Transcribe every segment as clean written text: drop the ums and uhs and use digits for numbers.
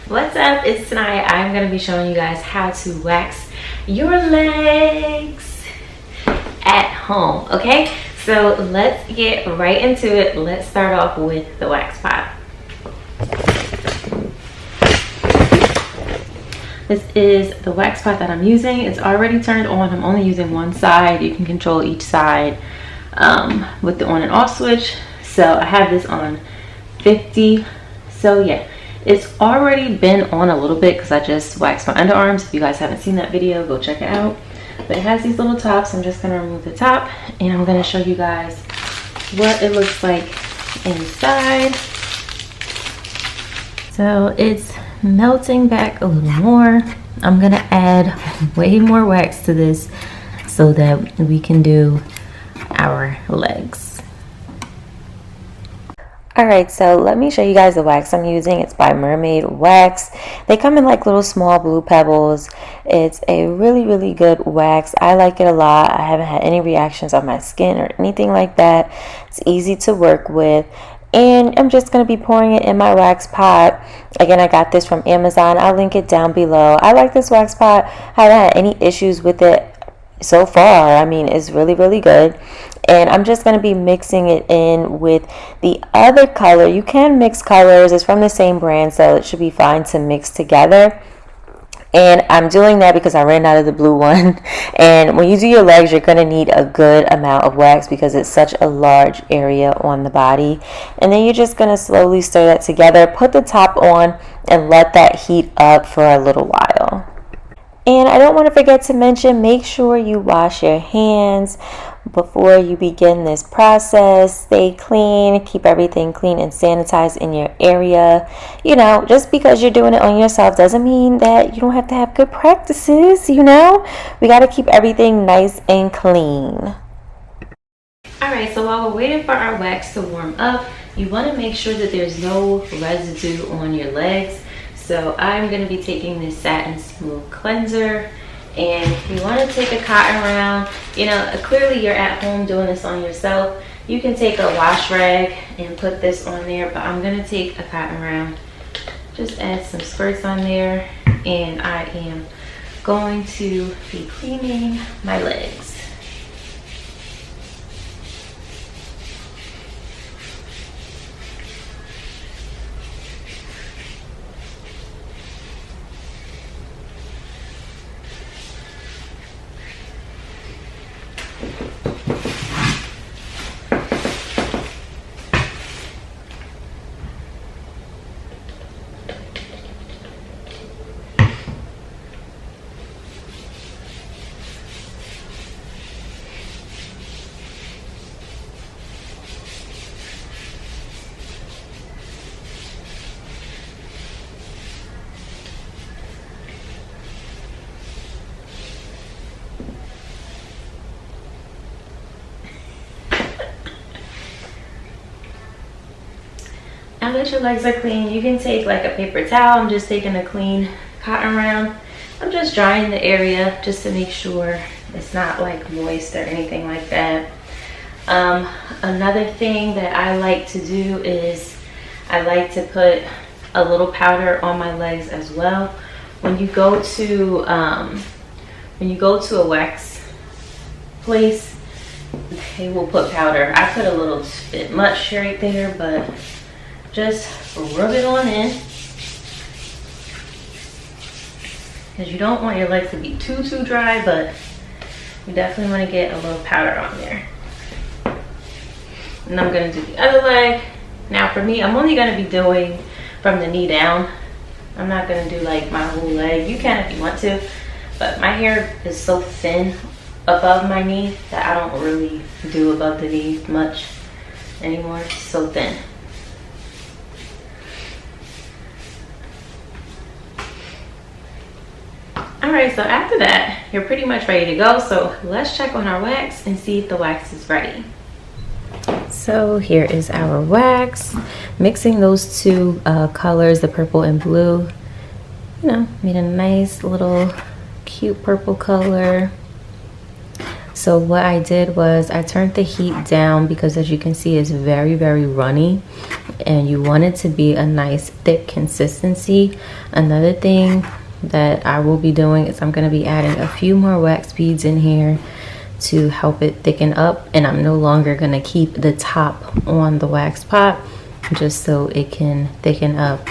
What's up? It's Tonight. I'm going to be showing you guys how to wax your legs at home, okay? So let's get right into it. Let's start off with the wax pot. This is the wax pot that I'm using. It's already turned on. I'm only using one side. You can control each side with the on and off switch. So I have this on 50. So yeah, it's already been on a little bit because I just waxed my underarms. If you guys haven't seen that video, go check it out. But it has these little tops. I'm just going to remove the top and I'm going to show you guys what it looks like inside. So it's melting back a little more. I'm going to add way more wax to this so that we can do our legs. Alright, so let me show you guys the wax I'm using. It's by Mermaid Wax. They come in like little small blue pebbles. It's a really good wax. I like it a lot. I haven't had any reactions on my skin or anything like that. It's easy to work with. And I'm just going to be pouring it in my wax pot. Again, I got this from Amazon. I'll link it down below. I like this wax pot. I haven't had any issues with it so far. I mean, it's really good. And I'm just going to be mixing it in with the other color. You can mix colors. It's from the same brand, so it should be fine to mix together. And I'm doing that because I ran out of the blue one. And when you do your legs, you're going to need a good amount of wax because it's such a large area on the body. And then you're just going to slowly stir that together. Put the top on and let that heat up for a little while. And I don't want to forget to mention, make sure you wash your hands before you begin this process. Stay clean, keep everything clean and sanitized in your area. You know, just because you're doing it on yourself doesn't mean that you don't have to have good practices, you know. We got to keep everything nice and clean. Alright, so while we're waiting for our wax to warm up, you want to make sure that there's no residue on your legs. So I'm going to be taking this Satin Smooth Cleanser, and you want to take a cotton round. You know, clearly you're at home doing this on yourself. You can take a wash rag and put this on there, but I'm going to take a cotton round. Just add some squirts on there, and I am going to be cleaning my legs. Now that your legs are clean, you can take like a paper towel. I'm just taking a clean cotton round. I'm just drying the area just to make sure it's not like moist or anything like that. Another thing that I like to do is I like to put a little powder on my legs as well. When you go to a wax place, they will put powder. I put a little bit much right there, but just rub it on in, because you don't want your legs to be too dry, but you definitely want to get a little powder on there. And I'm going to do the other leg. Now for me, I'm only going to be doing from the knee down. I'm not going to do like my whole leg. You can if you want to, but my hair is so thin above my knee that I don't really do above the knee much anymore. It's so thin. Alright, so after that, you're pretty much ready to go. So let's check on our wax and see if the wax is ready. So here is our wax. Mixing those two colors, the purple and blue, made a nice little cute purple color. So what I did was I turned the heat down because, as you can see, it's very, very runny, and you want it to be a nice thick consistency. Another thing that I will be doing is I'm going to be adding a few more wax beads in here to help it thicken up, and I'm no longer going to keep the top on the wax pot just so it can thicken up.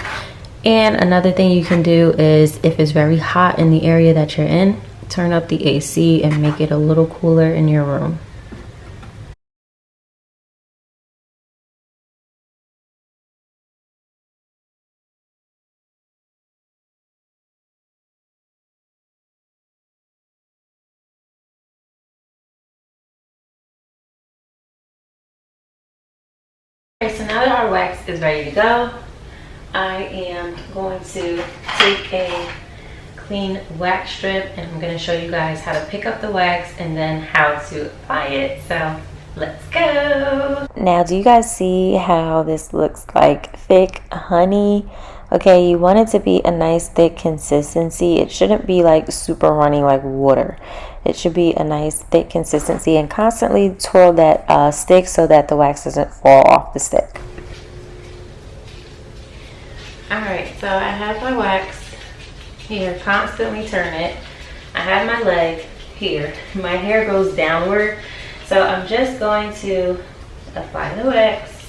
And another thing you can do is, if it's very hot in the area that you're in, turn up the AC and make it a little cooler in your room. Okay, so now that our wax is ready to go, I am going to take a clean wax strip and I'm going to show you guys how to pick up the wax and then how to apply it. So let's go. Now, do you guys see how this looks like thick honey? Okay, you want it to be a nice thick consistency. It shouldn't be like super runny like water. It should be a nice thick consistency, and constantly twirl that stick so that the wax doesn't fall off the stick. Alright, so I have my wax here, constantly turn it. I have my leg here. My hair goes downward, so I'm just going to apply the wax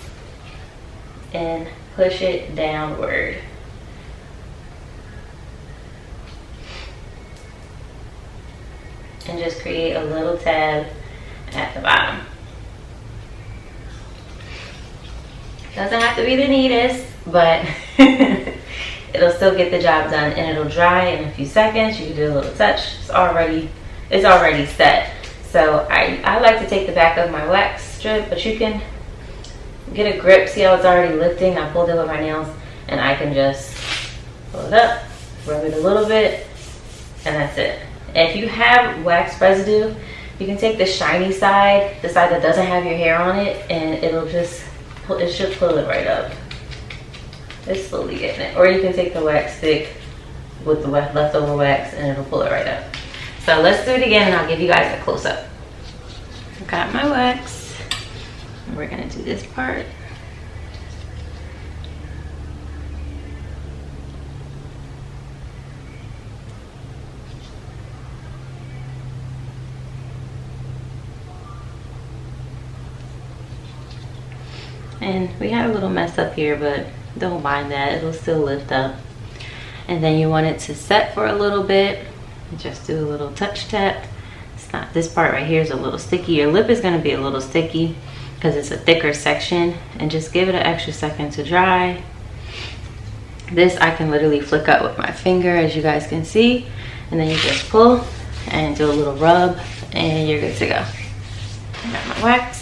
and push it downward. And just create a little tab at the bottom. Doesn't have to be the neatest, but it'll still get the job done, and it'll dry in a few seconds. You can do a little touch. It's already set. So I like to take the back of my wax strip, but you can get a grip. See how it's already lifting? I pulled it with my nails, and I can just pull it up, rub it a little bit, and that's it. If you have wax residue, you can take the shiny side, the side that doesn't have your hair on it, and it should pull it right up. It's slowly getting it. Or you can take the wax stick with the leftover wax and it'll pull it right up. So let's do it again and I'll give you guys a close-up. I've got my wax. And we're gonna do this part. And we had a little mess up here, but don't mind that, it'll still lift up. And then you want it to set for a little bit. Just do a little touch tap. It's not, this part right here is a little sticky. Your lip is going to be a little sticky because it's a thicker section, and just give it an extra second to dry. This I can literally flick up with my finger, as you guys can see, and then you just pull and do a little rub and you're good to go. I got my wax.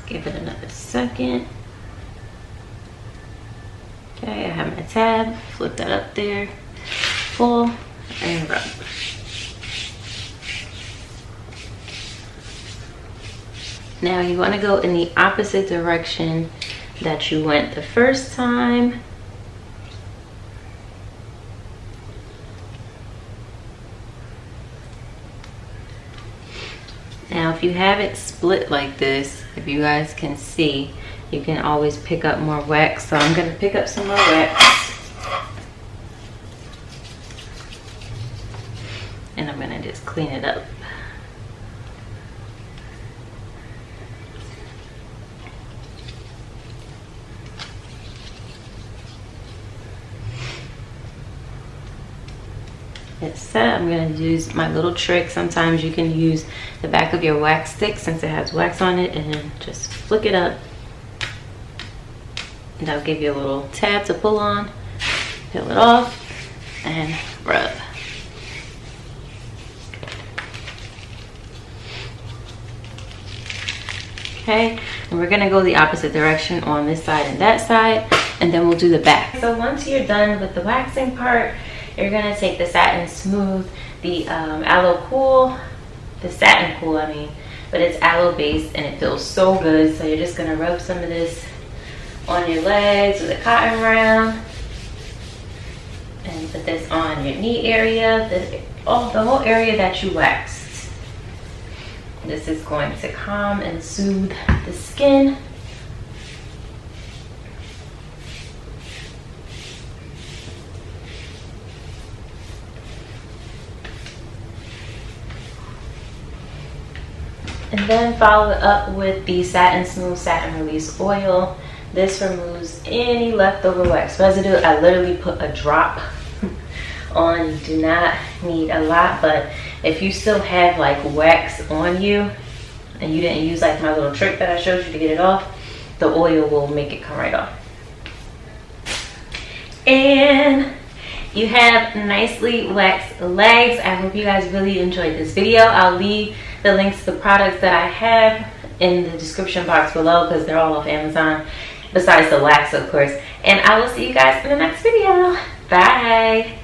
Give it another second. Okay, I have my tab, flip that up there, pull and rub. Now you want to go in the opposite direction that you went the first time. Now if you have it split like this, if you guys can see, you can always pick up more wax. So I'm going to pick up some more wax. And I'm going to just clean it up. It's set. I'm going to use my little trick. Sometimes you can use the back of your wax stick since it has wax on it, and then just flick it up, and that'll give you a little tab to pull on, peel it off, and rub. Okay, and we're going to go the opposite direction on this side and that side, and then we'll do the back. So once you're done with the waxing part, You're gonna take the Satin Smooth, the Aloe Cool, the Satin Cool, I mean, but it's aloe based and it feels so good. So you're just gonna rub some of this on your legs with a cotton round, and put this on your knee area, the whole area that you waxed. This is going to calm and soothe the skin. And then follow it up with the Satin Smooth Satin Release Oil. This removes any leftover wax residue. I literally put a drop on. You do not need a lot, but if you still have like wax on you and you didn't use like my little trick that I showed you to get it off, the oil will make it come right off. And you have nicely waxed legs. I hope you guys really enjoyed this video. I'll leave the links to the products that I have in the description box below because they're all off Amazon, besides the wax, of course. And I will see you guys in the next video. Bye.